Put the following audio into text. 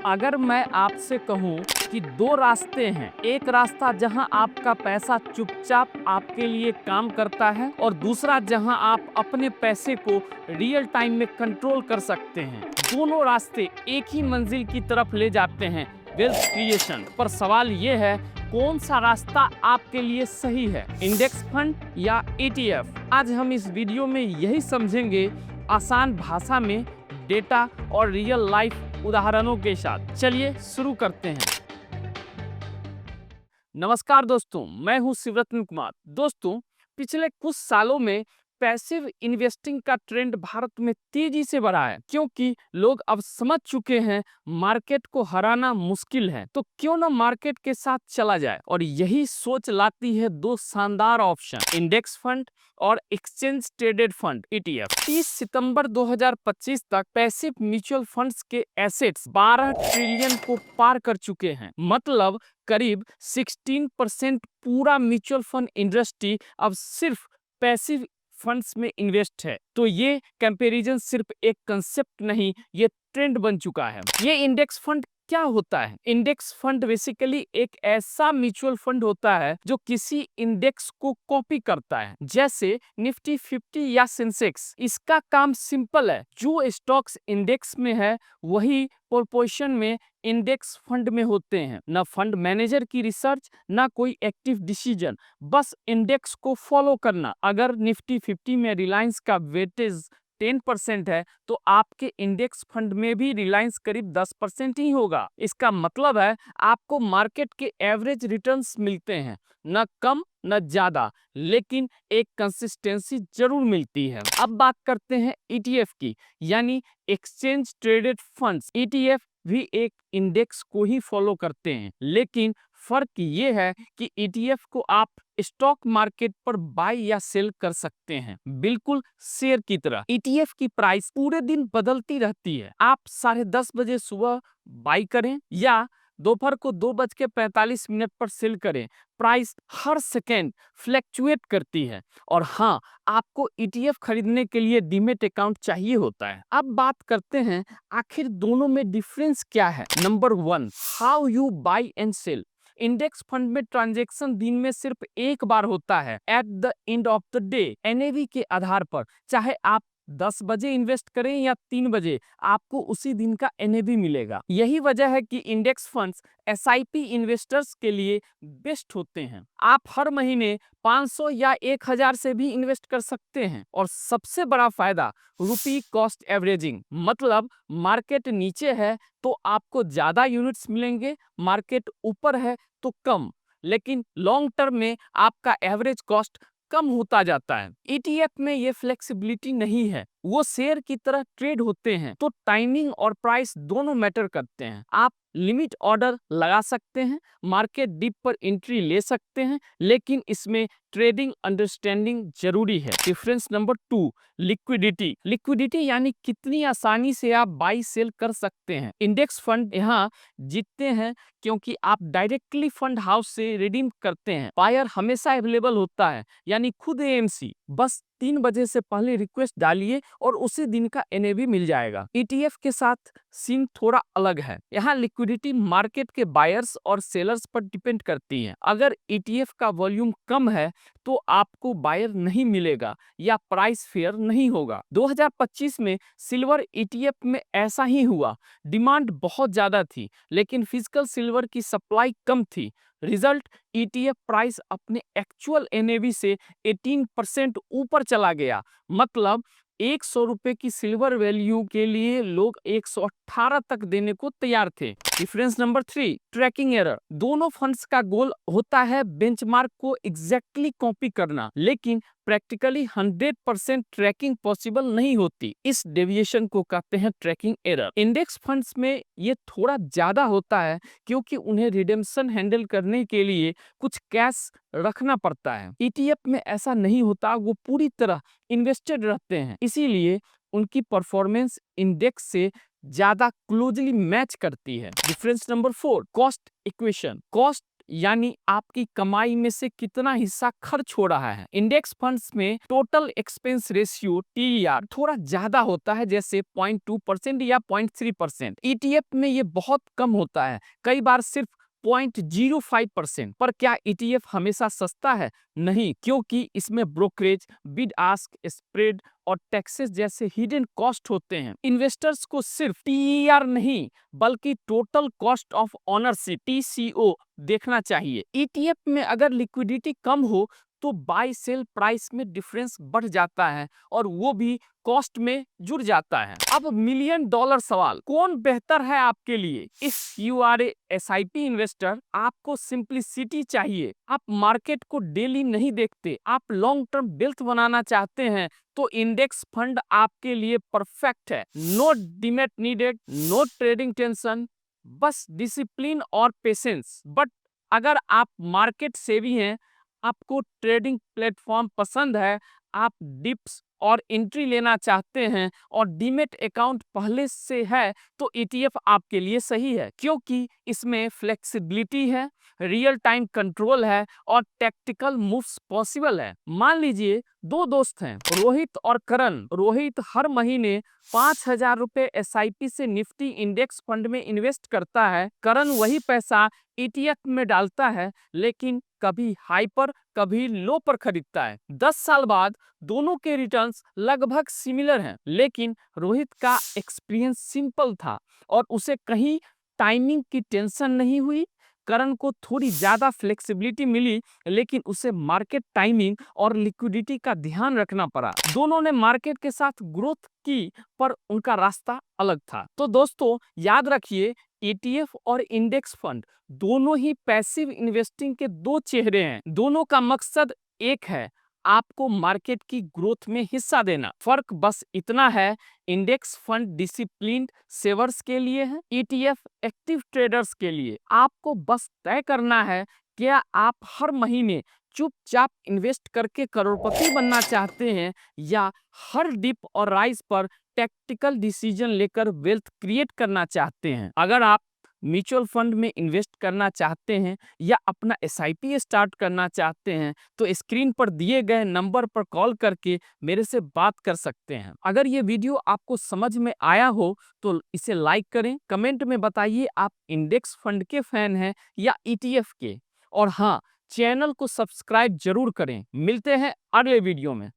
अगर मैं आपसे कहूं कि दो रास्ते हैं, एक रास्ता जहां आपका पैसा चुपचाप आपके लिए काम करता है और दूसरा जहां आप अपने पैसे को रियल टाइम में कंट्रोल कर सकते हैं। दोनों रास्ते एक ही मंजिल की तरफ ले जाते हैं, वेल्थ क्रिएशन। पर सवाल ये है, कौन सा रास्ता आपके लिए सही है, इंडेक्स फंड या ETF? आज हम इस वीडियो में यही समझेंगे, आसान भाषा में, डेटा और रियल लाइफ उदाहरणों के साथ। चलिए शुरू करते हैं। नमस्कार दोस्तों, मैं हूं शिवरत्न कुमार। दोस्तों, पिछले कुछ सालों में पैसिव इन्वेस्टिंग का ट्रेंड भारत में तेजी से बढ़ा है, क्योंकि लोग अब समझ चुके हैं मार्केट को हराना मुश्किल है, तो क्यों ना मार्केट के साथ चला जाए। और यही सोच लाती है दो शानदार ऑप्शन, इंडेक्स फंड और एक्सचेंज ट्रेडेड फंड ETF। 30 सितंबर 2025 तक पैसिव म्यूचुअल फंड्स के एसेट्स 12 ट्रिलियन को पार कर चुके हैं। मतलब करीब 16% पूरा म्यूचुअल फंड इंडस्ट्री अब सिर्फ पैसिव फंड्स में इन्वेस्ट है। तो ये कंपैरिजन सिर्फ एक कंसेप्ट नहीं, ये ट्रेंड बन चुका है। ये इंडेक्स फंड क्या होता है? इंडेक्स फंड बेसिकली एक ऐसा म्यूचुअल फंड होता है जो किसी इंडेक्स को कॉपी करता है, जैसे निफ्टी 50 या सेंसेक्स। इसका काम सिंपल है, जो स्टॉक्स इंडेक्स में है वही प्रोपोर्शन में इंडेक्स फंड में होते हैं। ना फंड मैनेजर की रिसर्च, ना कोई एक्टिव डिसीजन, बस इंडेक्स को फॉलो करना। अगर निफ्टी 50 में रिलायंस का वेटेज 10% है, तो आपके इंडेक्स फंड में भी रिलायंस करीब 10% ही होगा। इसका मतलब है आपको मार्केट के एवरेज रिटर्न्स मिलते हैं, न कम न ज्यादा, लेकिन एक कंसिस्टेंसी जरूर मिलती है। अब बात करते हैं ETF की, यानी एक्सचेंज ट्रेडेड फंड्स। ETF भी एक इंडेक्स को ही फॉलो करते हैं, लेकिन फर्क ये है कि ETF को आप स्टॉक मार्केट पर बाय या सेल कर सकते हैं, बिल्कुल शेयर की तरह। ETF की प्राइस पूरे दिन बदलती रहती है। आप 10:30 बजे सुबह बाय करें या दोपहर को 2:45 पर सेल करें, प्राइस हर सेकेंड फ्लैक्चुएट करती है। और हाँ, आपको ETF खरीदने के लिए डीमेट अकाउंट चाहिए होता है। अब बात करते हैं आखिर दोनों में डिफरेंस क्या है। Number 1, how you buy and sell. Index fund में ट्रांजैक्शन दिन में सिर्फ एक बार होता है, at the end of the day. NAV के आधार पर, चाहे आप 10 बजे इन्वेस्ट करें या 3 बजे, आपको उसी दिन का NAV मिलेगा। यही वजह है कि इंडेक्स फंड्स SIP इन्वेस्टर्स के लिए बेस्ट होते हैं। आप हर महीने 500 या 1000 से भी इन्वेस्ट कर सकते हैं। और सबसे बड़ा फायदा, रुपी कॉस्ट एवरेजिंग। मतलब मार्केट नीचे है तो आपको ज्यादा यूनिट्स मिलेंगे, मार्केट ऊपर है तो कम, लेकिन लॉन्ग टर्म में आपका एवरेज कॉस्ट कम होता जाता है। ETF में ये फ्लेक्सिबिलिटी नहीं है, वो शेयर की तरह ट्रेड होते हैं, तो टाइमिंग और प्राइस दोनों मैटर करते हैं। आप लिमिट ऑर्डर लगा सकते हैं, मार्केट डिप पर एंट्री ले सकते हैं, लेकिन इसमें ट्रेडिंग अंडरस्टैंडिंग जरूरी है। Difference number 2, liquidity. लिक्विडिटी यानी कितनी आसानी से आप बाई सेल कर सकते हैं। इंडेक्स फंड यहाँ जीतते हैं क्योंकि आप डायरेक्टली फंड हाउस से रिडीम करते हैं। बायर हमेशा अवेलेबल होता है, यानी खुद AMC। बस 3 बजे से पहले रिक्वेस्ट डालिए और उसी दिन का NAV मिल जाएगा। ETF के साथ सीन थोड़ा अलग है। यहाँ लिक्विडिटी मार्केट के बायर्स और सेलर्स पर डिपेंड करती है। अगर ETF का वॉल्यूम कम है तो आपको बायर नहीं मिलेगा या प्राइस फेयर नहीं होगा। 2025 में सिल्वर ETF में ऐसा ही हुआ। डिमांड बहुत ज्यादा थी, लेकिन फिजिकल सिल्वर की सप्लाई कम थी। रिजल्ट, ETF प्राइस अपने एक्चुअल NAV से 18% ऊपर चला गया। मतलब 100 रुपए की सिल्वर वैल्यू के लिए लोग 118 तक देने को तैयार थे। Difference number 3, tracking error. दोनों फंड्स का गोल होता है बेंचमार्क को एग्जैक्टली कॉपी करना, लेकिन प्रैक्टिकली 100% ट्रैकिंग पॉसिबल नहीं होती। इस डेविएशन को कहते हैं ट्रैकिंग एरर। इंडेक्स फंड्स में ये थोड़ा ज्यादा होता है, क्योंकि उन्हें रिडेम्पशन हैंडल करने के लिए कुछ कैश रखना पड़ता है। ETF में ऐसा नहीं होता, वो पूरी तरह इन्वेस्टेड रहते हैं, इसीलिए उनकी परफॉर्मेंस इंडेक्स से ज्यादा क्लोजली मैच करती है। Difference number 4, cost equation. Cost यानी आपकी कमाई में से कितना हिस्सा खर्च हो रहा है। इंडेक्स फंड्स में टोटल एक्सपेंस रेशियो TER थोड़ा ज्यादा होता है, जैसे 0.2% या 0.3%। ETF में ये बहुत कम होता है, कई बार सिर्फ 0.05%। पर क्या ETF हमेशा सस्ता है? नहीं, क्योंकि इसमें ब्रोकरेज, बिड आस्क स्प्रेड और टैक्सेस जैसे हिडन कॉस्ट होते हैं। इन्वेस्टर्स को सिर्फ TER नहीं बल्कि total cost of ownership TCO देखना चाहिए। ETF में अगर लिक्विडिटी कम हो तो बाय सेल प्राइस में डिफरेंस बढ़ जाता है और वो भी कॉस्ट में जुड़ जाता है। अब मिलियन डॉलर सवाल, कौन बेहतर है आपके लिए? If you are a SIP investor, आपको सिंप्लिसिटी चाहिए, आप मार्केट को डेली नहीं देखते, आप लॉन्ग टर्म वेल्थ बनाना चाहते हैं, तो इंडेक्स फंड आपके लिए परफेक्ट है। No demat needed, no trading tension, बस डिसिप्लिन और पेशेंस। बट अगर आप मार्केट सेवी हैं, आपको ट्रेडिंग प्लेटफॉर्म पसंद है, आप डिप्स और एंट्री लेना चाहते हैं और डीमेट अकाउंट पहले से है, तो ETF आपके लिए सही है, क्योंकि इसमें फ्लेक्सिबिलिटी है, रियल टाइम कंट्रोल है और टैक्टिकल मूव्स पॉसिबल है। मान लीजिए दो दोस्त हैं, रोहित और करण। रोहित हर महीने 5,000 रुपए SIP से निफ्टी इंडेक्स फंड में इन्वेस्ट करता है। करण वही पैसा ETF में डालता है, लेकिन कभी हाई पर कभी लो पर खरीदता है। 10 साल बाद दोनों के रिटर्न्स लगभग सिमिलर हैं, लेकिन रोहित का एक्सपीरियंस सिंपल था और उसे कहीं टाइमिंग की टेंशन नहीं हुई। करण को थोड़ी ज्यादा फ्लेक्सिबिलिटी मिली, लेकिन उसे मार्केट टाइमिंग और लिक्विडिटी का ध्यान रखना पड़ा। दोनों ने मार्केट के साथ ग्रोथ की, पर उनका रास्ता अलग था। तो दोस्तों याद रखिए, ETF और इंडेक्स फंड दोनों ही पैसिव इन्वेस्टिंग के दो चेहरे हैं। दोनों का मकसद एक है, आपको मार्केट की ग्रोथ में हिस्सा देना। फर्क बस इतना है, इंडेक्स फंड डिसिप्लिन्ड सेवर्स के लिए है, ETF एक्टिव ट्रेडर्स के लिए। आपको बस तय करना है, क्या आप हर महीने चुपचाप इन्वेस्ट करके करोड़पति बनना चाहते हैं, या हर डिप और राइज पर टैक्टिकल डिसीजन लेकर वेल्थ क्रिएट करना चाहते हैं। अगर आप म्यूचुअल फंड में इन्वेस्ट करना चाहते हैं या अपना SIP स्टार्ट करना चाहते हैं, तो स्क्रीन पर दिए गए नंबर पर कॉल करके मेरे से बात कर सकते हैं। अगर ये वीडियो आपको समझ में आया हो तो इसे लाइक करें, कमेंट में बताइए आप इंडेक्स फंड के फैन हैं या ETF के, और हाँ, चैनल को सब्सक्राइब जरूर करें। मिलते हैं अगले वीडियो में।